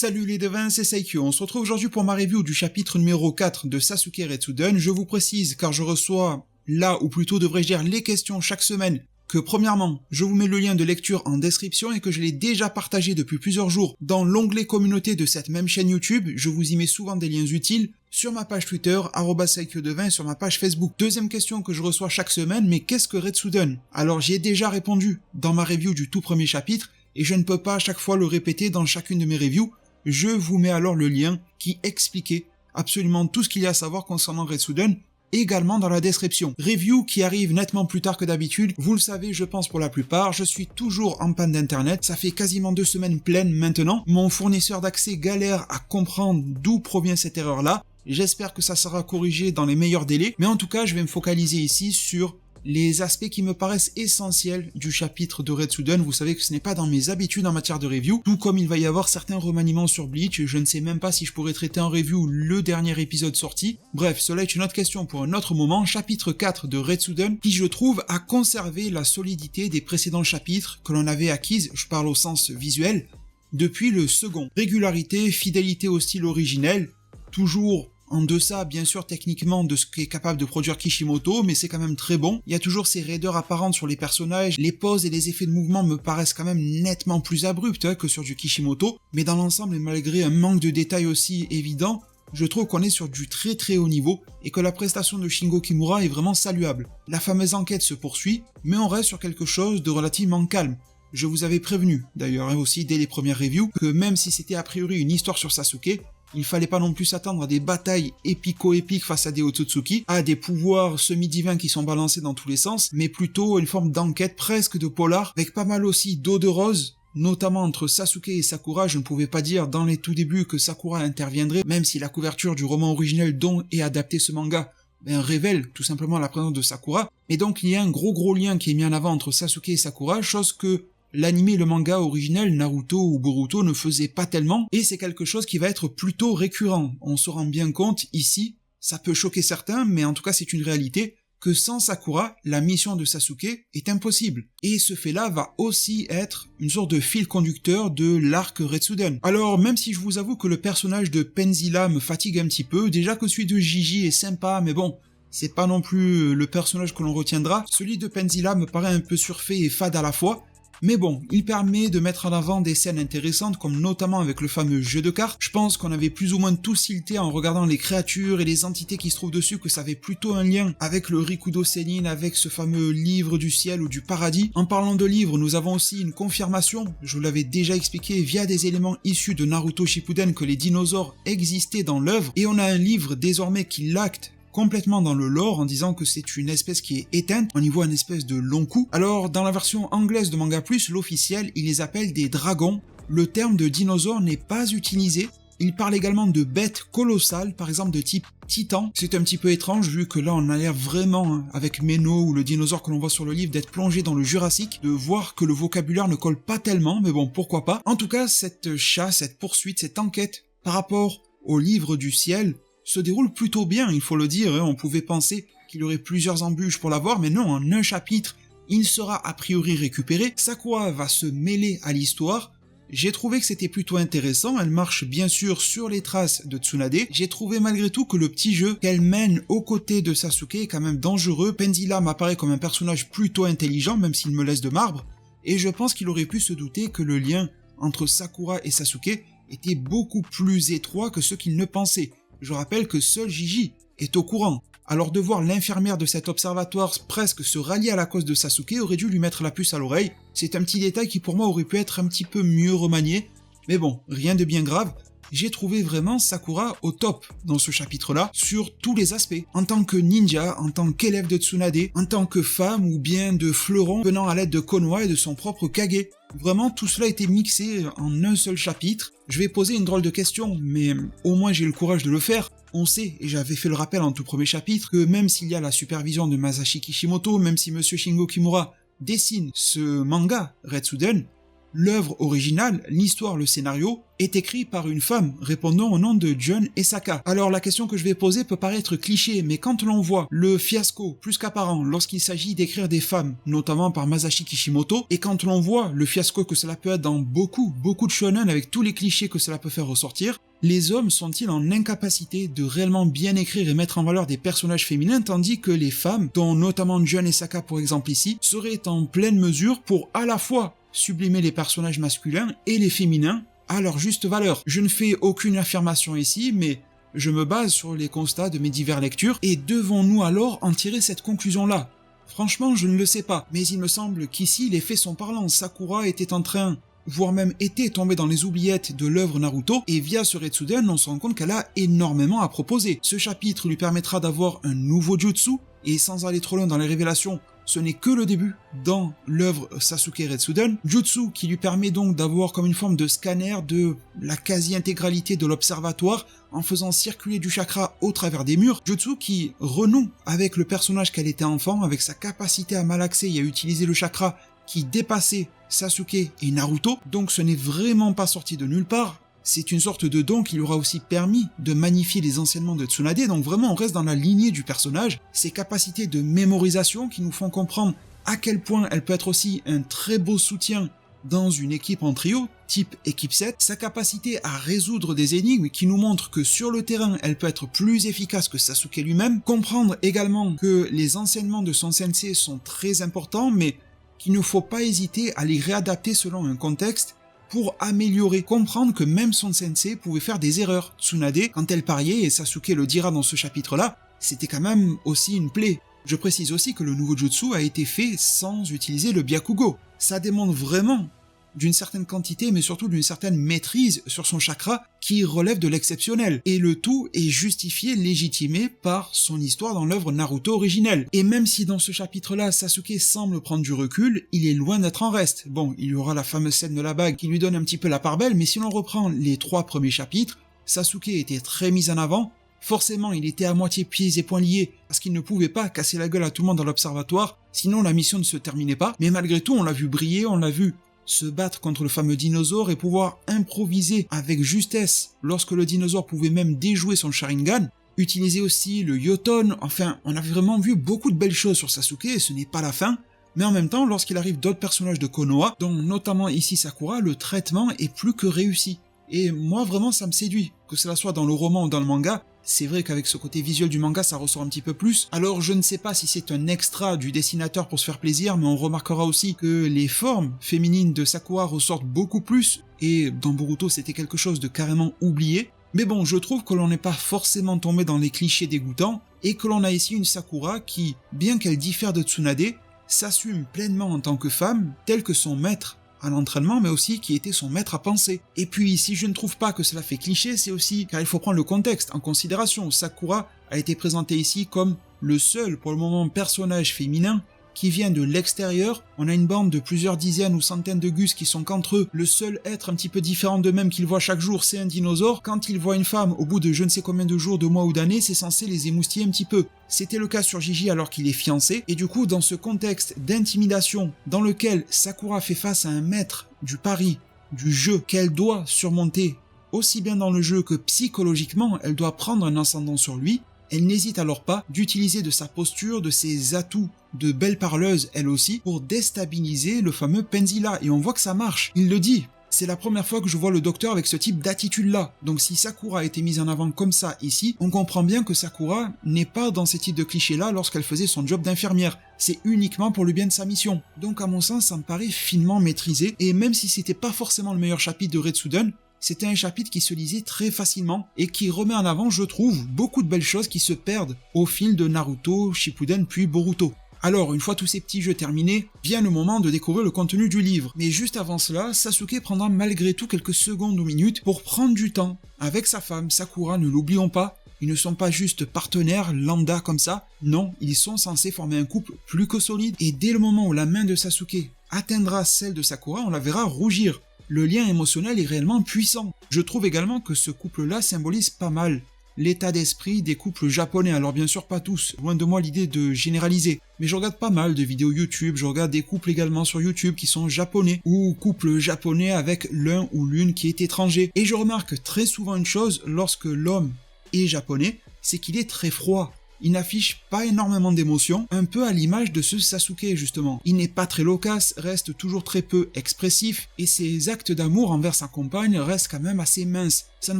Salut les devins, c'est Saikyo. On se retrouve aujourd'hui pour ma review du chapitre numéro 4 de Sasuke Retsuden. Je vous précise, car je reçois, là ou plutôt devrais-je dire les questions chaque semaine, que premièrement, je vous mets le lien de lecture en description et que je l'ai déjà partagé depuis plusieurs jours dans l'onglet communauté de cette même chaîne YouTube. Je vous y mets souvent des liens utiles sur ma page Twitter, @SaikyoDevin, et sur ma page Facebook. Deuxième question que je reçois chaque semaine, mais qu'est-ce que Retsuden? Alors j'y ai déjà répondu dans ma review du tout premier chapitre, et je ne peux pas à chaque fois le répéter dans chacune de mes reviews. Je vous mets alors le lien qui expliquait absolument tout ce qu'il y a à savoir concernant Retsuden, également dans la description. Review qui arrive nettement plus tard que d'habitude, vous le savez je pense pour la plupart, je suis toujours en panne d'internet, ça fait quasiment 2 semaines pleines maintenant, mon fournisseur d'accès galère à comprendre d'où provient cette erreur là, j'espère que ça sera corrigé dans les meilleurs délais, mais en tout cas je vais me focaliser ici sur les aspects qui me paraissent essentiels du chapitre de Retsuden. Vous savez que ce n'est pas dans mes habitudes en matière de review, tout comme il va y avoir certains remaniements sur Bleach, je ne sais même pas si je pourrais traiter en review le dernier épisode sorti. Bref, cela est une autre question pour un autre moment. Chapitre 4 de Retsuden, qui je trouve a conservé la solidité des précédents chapitres que l'on avait acquises, je parle au sens visuel, depuis le second. Régularité, fidélité au style originel, toujours en deçà, bien sûr, techniquement, de ce qu'est capable de produire Kishimoto, mais c'est quand même très bon. Il y a toujours ces raideurs apparentes sur les personnages, les poses et les effets de mouvement me paraissent quand même nettement plus abrupts que sur du Kishimoto, mais dans l'ensemble, et malgré un manque de détails aussi évident, je trouve qu'on est sur du très très haut niveau, et que la prestation de Shingo Kimura est vraiment saluable. La fameuse enquête se poursuit, mais on reste sur quelque chose de relativement calme. Je vous avais prévenu, d'ailleurs aussi dès les premières reviews, que même si c'était a priori une histoire sur Sasuke, il fallait pas non plus s'attendre à des batailles épico-épiques face à des Otsutsuki, à des pouvoirs semi-divins qui sont balancés dans tous les sens, mais plutôt une forme d'enquête presque de polar, avec pas mal aussi d'eau de rose, notamment entre Sasuke et Sakura. Je ne pouvais pas dire dans les tout débuts que Sakura interviendrait, même si la couverture du roman originel dont est adapté ce manga révèle tout simplement la présence de Sakura, et donc il y a un gros lien qui est mis en avant entre Sasuke et Sakura, chose que l'anime et le manga originel Naruto ou Boruto ne faisaient pas tellement, et c'est quelque chose qui va être plutôt récurrent. On se rend bien compte ici, ça peut choquer certains, mais en tout cas c'est une réalité, que sans Sakura, la mission de Sasuke est impossible. Et ce fait-là va aussi être une sorte de fil conducteur de l'arc Retsuden. Alors même si je vous avoue que le personnage de Penzilla me fatigue un petit peu, déjà que celui de Gigi est sympa, mais bon, c'est pas non plus le personnage que l'on retiendra, celui de Penzilla me paraît un peu surfait et fade à la fois. Mais bon, il permet de mettre en avant des scènes intéressantes, comme notamment avec le fameux jeu de cartes. Je pense qu'on avait plus ou moins tous tilté en regardant les créatures et les entités qui se trouvent dessus, que ça avait plutôt un lien avec le Rikudo Senin, avec ce fameux livre du ciel ou du paradis. En parlant de livres, nous avons aussi une confirmation, je vous l'avais déjà expliqué via des éléments issus de Naruto Shippuden, que les dinosaures existaient dans l'œuvre, et on a un livre désormais qui l'acte complètement dans le lore en disant que c'est une espèce qui est éteinte, on y voit une espèce de long cou. Alors dans la version anglaise de Manga Plus, l'officiel, il les appelle des dragons. Le terme de dinosaure n'est pas utilisé. Il parle également de bêtes colossales, par exemple de type titan. C'est un petit peu étrange vu que là on a l'air vraiment, avec Meno ou le dinosaure que l'on voit sur le livre, d'être plongé dans le Jurassique, de voir que le vocabulaire ne colle pas tellement, mais bon pourquoi pas. En tout cas cette chasse, cette poursuite, cette enquête par rapport au livre du ciel se déroule plutôt bien, il faut le dire, on pouvait penser qu'il y aurait plusieurs embûches pour l'avoir, mais non, en un chapitre, il sera a priori récupéré, Sakura va se mêler à l'histoire, j'ai trouvé que c'était plutôt intéressant, elle marche bien sûr sur les traces de Tsunade, j'ai trouvé malgré tout que le petit jeu qu'elle mène aux côtés de Sasuke est quand même dangereux, Penzilla m'apparaît comme un personnage plutôt intelligent, même s'il me laisse de marbre, et je pense qu'il aurait pu se douter que le lien entre Sakura et Sasuke était beaucoup plus étroit que ce qu'il ne pensait. Je rappelle que seul Gigi est au courant. Alors de voir l'infirmière de cet observatoire presque se rallier à la cause de Sasuke aurait dû lui mettre la puce à l'oreille. C'est un petit détail qui pour moi aurait pu être un petit peu mieux remanié. Mais bon, rien de bien grave. J'ai trouvé vraiment Sakura au top dans ce chapitre-là, sur tous les aspects. En tant que ninja, en tant qu'élève de Tsunade, en tant que femme ou bien de fleuron venant à l'aide de Konoha et de son propre Kage. Vraiment, tout cela a été mixé en un seul chapitre. Je vais poser une drôle de question, mais au moins j'ai le courage de le faire. On sait, et j'avais fait le rappel en tout premier chapitre, que même s'il y a la supervision de Masashi Kishimoto, même si Monsieur Shingo Kimura dessine ce manga, Retsuden, L'œuvre originale, l'histoire, le scénario, est écrit par une femme répondant au nom de Jun Esaka. Alors la question que je vais poser peut paraître cliché, mais quand l'on voit le fiasco plus qu'apparent lorsqu'il s'agit d'écrire des femmes, notamment par Masashi Kishimoto, et quand l'on voit le fiasco que cela peut être dans beaucoup de shonen avec tous les clichés que cela peut faire ressortir, les hommes sont-ils en incapacité de réellement bien écrire et mettre en valeur des personnages féminins, tandis que les femmes, dont notamment Jun Esaka pour exemple ici, seraient en pleine mesure pour à la fois sublimer les personnages masculins et les féminins à leur juste valeur. Je ne fais aucune affirmation ici, mais je me base sur les constats de mes diverses lectures, et devons-nous alors en tirer cette conclusion-là ? Franchement, je ne le sais pas, mais il me semble qu'ici les faits sont parlants. Sakura était en train, voire même était tombée dans les oubliettes de l'œuvre Naruto, et via ce Retsuden, on se rend compte qu'elle a énormément à proposer. Ce chapitre lui permettra d'avoir un nouveau jutsu, et sans aller trop loin dans les révélations, ce n'est que le début dans l'œuvre Sasuke Retsuden, jutsu qui lui permet donc d'avoir comme une forme de scanner de la quasi-intégralité de l'observatoire en faisant circuler du chakra au travers des murs, jutsu qui renoue avec le personnage qu'elle était enfant, avec sa capacité à malaxer et à utiliser le chakra qui dépassait Sasuke et Naruto, donc ce n'est vraiment pas sorti de nulle part. C'est une sorte de don qui lui aura aussi permis de magnifier les enseignements de Tsunade, donc vraiment on reste dans la lignée du personnage, ses capacités de mémorisation qui nous font comprendre à quel point elle peut être aussi un très beau soutien dans une équipe en trio, type équipe 7, sa capacité à résoudre des énigmes qui nous montre que sur le terrain elle peut être plus efficace que Sasuke lui-même, comprendre également que les enseignements de son sensei sont très importants, mais qu'il ne faut pas hésiter à les réadapter selon un contexte, pour améliorer, comprendre que même son sensei pouvait faire des erreurs. Tsunade, quand elle pariait, et Sasuke le dira dans ce chapitre-là, c'était quand même aussi une plaie. Je précise aussi que le nouveau jutsu a été fait sans utiliser le Byakugo. Ça démontre vraiment d'une certaine quantité, mais surtout d'une certaine maîtrise sur son chakra qui relève de l'exceptionnel. Et le tout est justifié, légitimé par son histoire dans l'œuvre Naruto originelle. Et même si dans ce chapitre-là, Sasuke semble prendre du recul, il est loin d'être en reste. Bon, il y aura la fameuse scène de la bague qui lui donne un petit peu la part belle, mais si l'on reprend les 3 premiers chapitres, Sasuke était très mis en avant. Forcément, il était à moitié pieds et poings liés, parce qu'il ne pouvait pas casser la gueule à tout le monde dans l'observatoire, sinon la mission ne se terminait pas. Mais malgré tout, on l'a vu briller, on l'a vu se battre contre le fameux dinosaure et pouvoir improviser avec justesse lorsque le dinosaure pouvait même déjouer son Sharingan, utiliser aussi le Yoton, enfin on a vraiment vu beaucoup de belles choses sur Sasuke et ce n'est pas la fin, mais en même temps lorsqu'il arrive d'autres personnages de Konoha, dont notamment ici Sakura, le traitement est plus que réussi. Et moi vraiment ça me séduit, que cela soit dans le roman ou dans le manga. C'est vrai qu'avec ce côté visuel du manga, ça ressort un petit peu plus. Alors je ne sais pas si c'est un extra du dessinateur pour se faire plaisir, mais on remarquera aussi que les formes féminines de Sakura ressortent beaucoup plus, et dans Boruto c'était quelque chose de carrément oublié. Mais bon, je trouve que l'on n'est pas forcément tombé dans les clichés dégoûtants, et que l'on a ici une Sakura qui, bien qu'elle diffère de Tsunade, s'assume pleinement en tant que femme, telle que son maître à l'entraînement, mais aussi qui était son maître à penser. Et puis, si je ne trouve pas que cela fait cliché, c'est aussi car il faut prendre le contexte en considération. Sakura a été présenté ici comme le seul, pour le moment, personnage féminin qui vient de l'extérieur. On a une bande de plusieurs dizaines ou centaines de gus qui sont qu'entre eux. Le seul être un petit peu différent d'eux-mêmes qu'ils voient chaque jour, c'est un dinosaure. Quand ils voient une femme au bout de je ne sais combien de jours, de mois ou d'années, c'est censé les émoustiller un petit peu. C'était le cas sur Gigi alors qu'il est fiancé. Et du coup, dans ce contexte d'intimidation dans lequel Sakura fait face à un maître du pari, du jeu qu'elle doit surmonter, aussi bien dans le jeu que psychologiquement, elle doit prendre un ascendant sur lui, elle n'hésite alors pas d'utiliser de sa posture, de ses atouts de belle parleuse elle aussi, pour déstabiliser le fameux Penzilla, et on voit que ça marche. Il le dit, c'est la première fois que je vois le docteur avec ce type d'attitude-là. Donc si Sakura a été mise en avant comme ça ici, on comprend bien que Sakura n'est pas dans ces types de clichés-là lorsqu'elle faisait son job d'infirmière. C'est uniquement pour le bien de sa mission. Donc à mon sens, ça me paraît finement maîtrisé, et même si c'était pas forcément le meilleur chapitre de Retsuden, c'était un chapitre qui se lisait très facilement et qui remet en avant, je trouve, beaucoup de belles choses qui se perdent au fil de Naruto, Shippuden puis Boruto. Alors, une fois tous ces petits jeux terminés, vient le moment de découvrir le contenu du livre. Mais juste avant cela, Sasuke prendra malgré tout quelques secondes ou minutes pour prendre du temps avec sa femme Sakura, ne l'oublions pas. Ils ne sont pas juste partenaires lambda comme ça, non, ils sont censés former un couple plus que solide. Et dès le moment où la main de Sasuke atteindra celle de Sakura, on la verra rougir. Le lien émotionnel est réellement puissant. Je trouve également que ce couple-là symbolise pas mal l'état d'esprit des couples japonais. Alors bien sûr pas tous, loin de moi l'idée de généraliser, mais je regarde pas mal de vidéos YouTube, je regarde des couples également sur YouTube qui sont japonais, ou couples japonais avec l'un ou l'une qui est étranger. Et je remarque très souvent une chose lorsque l'homme est japonais, c'est qu'il est très froid. Il n'affiche pas énormément d'émotions, un peu à l'image de ce Sasuke justement. Il n'est pas très loquace, reste toujours très peu expressif, et ses actes d'amour envers sa compagne restent quand même assez minces. Ça ne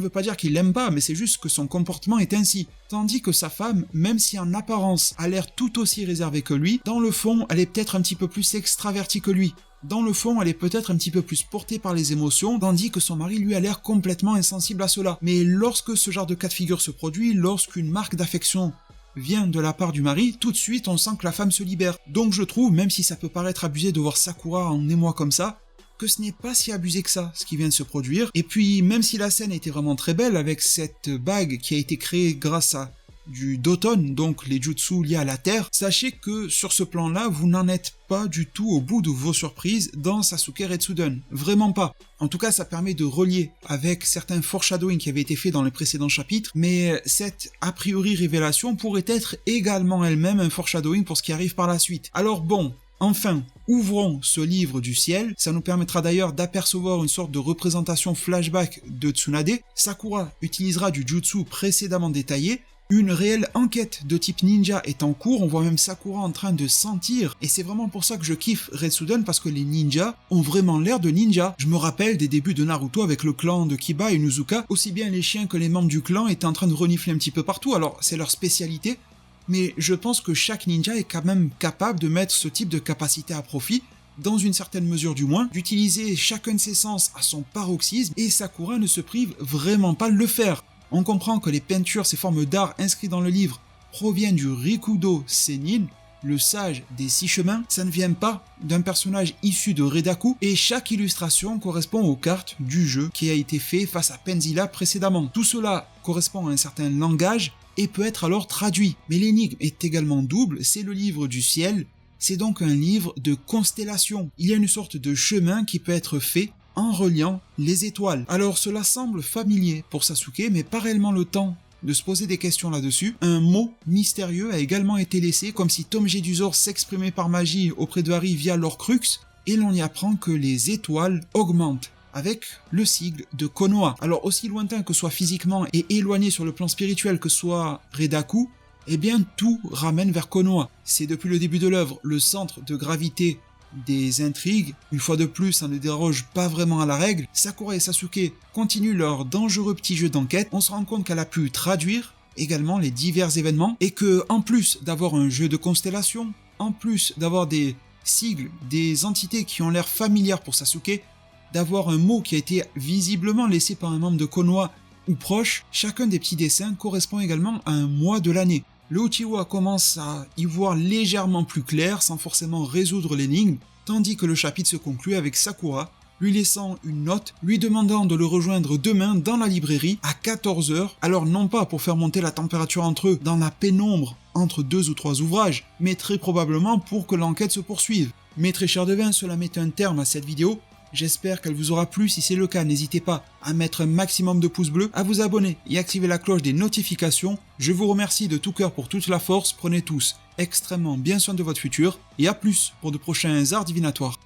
veut pas dire qu'il l'aime pas, mais c'est juste que son comportement est ainsi. Tandis que sa femme, même si en apparence a l'air tout aussi réservée que lui, dans le fond, elle est peut-être un petit peu plus extravertie que lui. Dans le fond, elle est peut-être un petit peu plus portée par les émotions, tandis que son mari lui a l'air complètement insensible à cela. Mais lorsque ce genre de cas de figure se produit, lorsqu'une marque d'affection vient de la part du mari, tout de suite on sent que la femme se libère. Donc je trouve, même si ça peut paraître abusé de voir Sakura en émoi comme ça, que ce n'est pas si abusé que ça, ce qui vient de se produire. Et puis, même si la scène était vraiment très belle, avec cette bague qui a été créée grâce à du Doton, donc les jutsu liés à la terre, sachez que sur ce plan-là, vous n'en êtes pas du tout au bout de vos surprises dans Sasuke Retsuden. Vraiment pas. En tout cas, ça permet de relier avec certains foreshadowing qui avaient été faits dans les précédents chapitres, mais cette a priori révélation pourrait être également elle-même un foreshadowing pour ce qui arrive par la suite. Alors bon, enfin, ouvrons ce livre du ciel, ça nous permettra d'ailleurs d'apercevoir une sorte de représentation flashback de Tsunade. Sakura utilisera du jutsu précédemment détaillé. Une réelle enquête de type ninja est en cours, on voit même Sakura en train de sentir, et c'est vraiment pour ça que je kiffe Retsuden, parce que les ninjas ont vraiment l'air de ninjas. Je me rappelle des débuts de Naruto avec le clan de Kiba et Inuzuka, aussi bien les chiens que les membres du clan étaient en train de renifler un petit peu partout, alors c'est leur spécialité, mais je pense que chaque ninja est quand même capable de mettre ce type de capacité à profit, dans une certaine mesure du moins, d'utiliser chacun de ses sens à son paroxysme, et Sakura ne se prive vraiment pas de le faire. On comprend que les peintures, ces formes d'art inscrites dans le livre, proviennent du Rikudo Sennin, le sage des 6 chemins. Ça ne vient pas d'un personnage issu de Redaku, et chaque illustration correspond aux cartes du jeu qui a été fait face à Penzilla précédemment. Tout cela correspond à un certain langage et peut être alors traduit. Mais l'énigme est également double, c'est le livre du ciel, c'est donc un livre de constellation. Il y a une sorte de chemin qui peut être fait en reliant les étoiles. Alors cela semble familier pour Sasuke, mais pas réellement le temps de se poser des questions là-dessus. Un mot mystérieux a également été laissé, comme si Tom Jedusor s'exprimait par magie auprès de Harry via l'Horcrux, et l'on y apprend que les étoiles augmentent avec le sigle de Konoha. Alors aussi lointain que soit physiquement et éloigné sur le plan spirituel que soit Redaku, eh bien tout ramène vers Konoha. C'est depuis le début de l'œuvre le centre de gravité des intrigues. Une fois de plus, ça ne déroge pas vraiment à la règle. Sakura et Sasuke continuent leur dangereux petit jeu d'enquête. On se rend compte qu'elle a pu traduire également les divers événements, et que en plus d'avoir un jeu de constellation, en plus d'avoir des sigles, des entités qui ont l'air familières pour Sasuke, d'avoir un mot qui a été visiblement laissé par un membre de Konoha ou proche, chacun des petits dessins correspond également à un mois de l'année. Le Uchiwa commence à y voir légèrement plus clair sans forcément résoudre l'énigme, tandis que le chapitre se conclut avec Sakura lui laissant une note, lui demandant de le rejoindre demain dans la librairie à 14h, alors non pas pour faire monter la température entre eux dans la pénombre entre 2 ou 3 ouvrages, mais très probablement pour que l'enquête se poursuive. Mes très chers devins, cela met un terme à cette vidéo. J'espère qu'elle vous aura plu. Si c'est le cas, n'hésitez pas à mettre un maximum de pouces bleus, à vous abonner et activer la cloche des notifications. Je vous remercie de tout cœur pour toute la force. Prenez tous extrêmement bien soin de votre futur, et à plus pour de prochains arts divinatoires.